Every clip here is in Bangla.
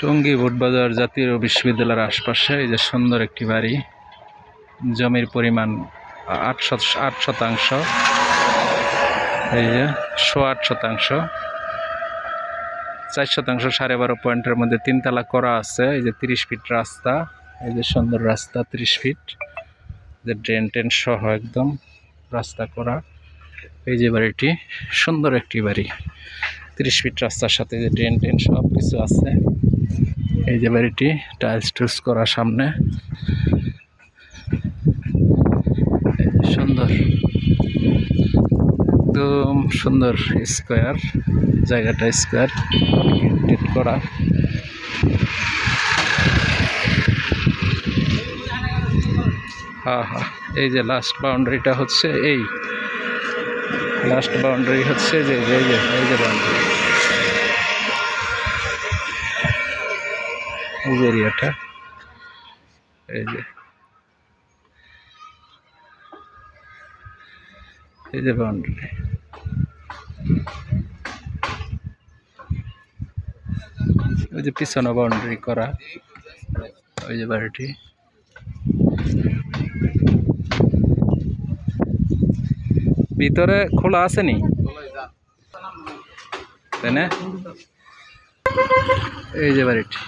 টঙ্গী বোটবাজার জাতীয় বিশ্ববিদ্যালয়ের আশপাশে এই যে সুন্দর একটি বাড়ি, জমির পরিমাণ 8%, এই যে 8.25%, 4% 12.5 পয়েন্টের মধ্যে 3 তলা করা আছে। এই যে 30 ফিট রাস্তা, এই যে সুন্দর রাস্তা 30 ফিট, যে ড্রেন টেন সহ একদম রাস্তা করা। এই যে বাড়িটি সুন্দর একটি বাড়ি, 30 ফিট রাস্তার সাথে যে ড্রেন টেন সব কিছু আছে। এই যে বাড়িটি টাইলস টুলস করা, সামনে সুন্দর, একদম সুন্দর স্কোয়ার, জায়গাটা স্কোয়ার গেট করা। হ্যাঁ, এই যে লাস্ট বাউন্ডারিটা হচ্ছে, এই লাস্ট বাউন্ডারি হচ্ছে যে এই যে বাউন্ডারি, এই যে এরিয়াটা, এই যে বাউন্ডারি। ওই যে পিছনে বাউন্ডারি করা, ওই যে বাড়িটি। ভিতরে খোলা আসেনি, তাই না? এই যে বাড়িটি,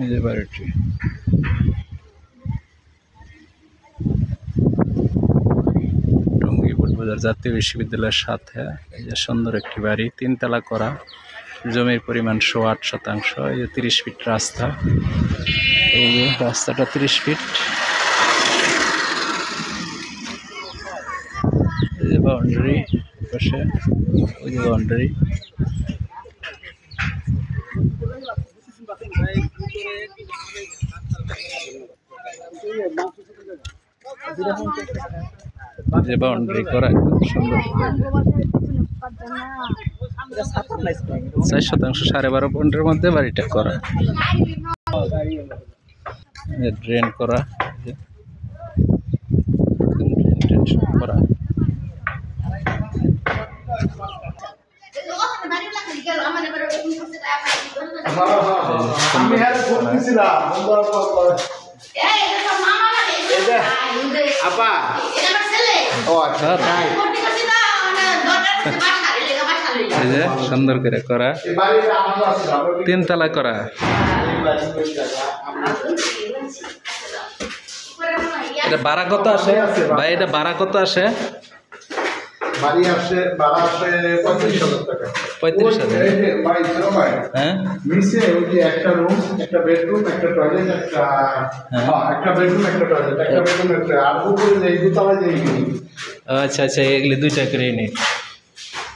এই যে বাড়িটি। টঙ্গী বোটবাজার জাতীয় বিশ্ববিদ্যালয়ের সাথে এই যে সুন্দর একটি বাড়ি, 3 তলা করা, জমির পরিমাণ 8%। এই যে 30 ফিট রাস্তা, এই যে রাস্তাটা 30 ফিট, এই যে বাউন্ডারি পাশে, ওই যে বাউন্ডারি। যে বাউন্ডারি করা একদম সুন্দর, 4% 12.5 পয়েন্টের মধ্যে বাড়িটা করা, ড্রেন করা, ড্রেন করা। সুন্দর করে করা, 3 তলা করা। এটা ভাড়া কত আসে ভাই? এটা ভাড়া কত আসে? বাড়ি আসে, ভাড়া আসে 35,000 টাকা। 35,000? হ্যাঁ, নিচে ওই যে একটা রুম, একটা বেডরুম, একটা টয়লেট, একটা বেডরুম, একটা টয়লেট, একটা বেডরুম, একটা আর উপরে যে দুতলা যে আচ্ছা, এগুলি 2টা করে ইউনিট,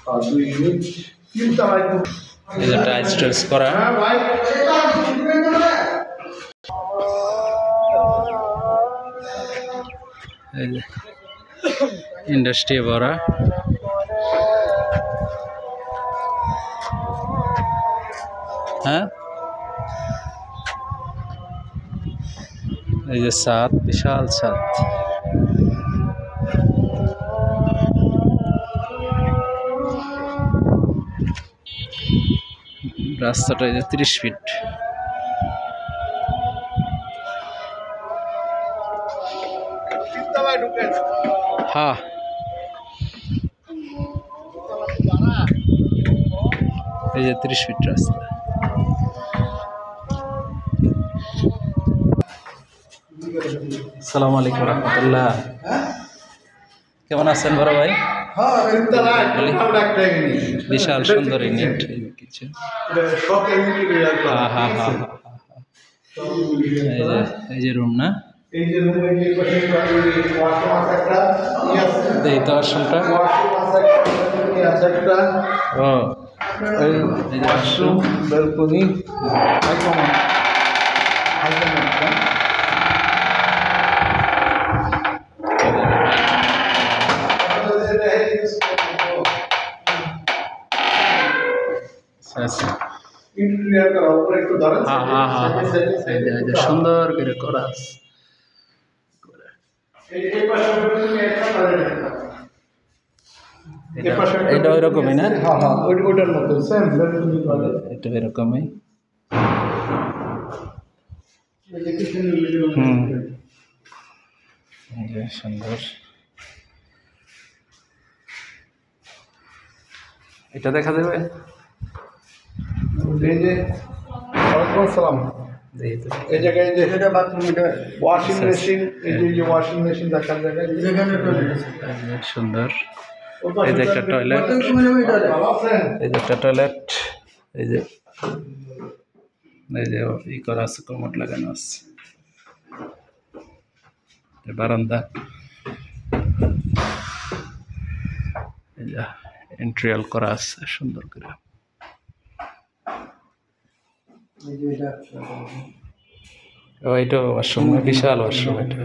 2 ইউনিট, 3 তলা। এই যে টাইলস টাইলস করা। এই যে ইন্ডাস্ট্রি ভরা, হ্যাঁ। এই যে ছাদ, বিশাল ছাদ। রাস্তাটা এই যে 30 ফিট। হ্যাঁ, এই যে 30 ফিট রাস্তা। আসসালামু আলাইকুম রহমতুল্লাহ, কেমন আছেন বড় ভাই? বিশাল সুন্দর ইউনিট, কিছু। এই যে রুম না, এই তো আসলটা। ও, এই যে ওয়াশরুম, ব্যালকনি, আচ্ছা আচ্ছা ইন্টেরিয়র করা উপরে একটু ধরেন হ্যাঁ হ্যাঁ হ্যাঁ এই যে সুন্দর করে করা আছে এই পাশে বেডরুমে একটা টয়লেট একটা এটা ওই রকমই না হ্যাঁ হ্যাঁ ওইটার মতো সেম বেডরুম টয়লেট এটা এরকমই এই যে কিচেন লিভিং হুম রুম এই যে সুন্দর এটা দেখা যাবে এই যে ওয়ালাইকুম আসসালাম দেখি তো এই জায়গায় যে এটা বাথরুম এটা ওয়াশিং মেশিন এই যে ওয়াশিং মেশিন রাখার জায়গায় যেখানে টয়লেট আছে এই যে সুন্দর এই যে একটা টয়লেট এই যে একটা টয়লেট এই যে ই করা আছে কমোড লাগানো আছে বারান্দা এই যে এন্ট্রিয়াল করা আছে সুন্দর করে এই যে এটা ও এটা ওয়াশরুম বিশাল ওয়াশরুম এটা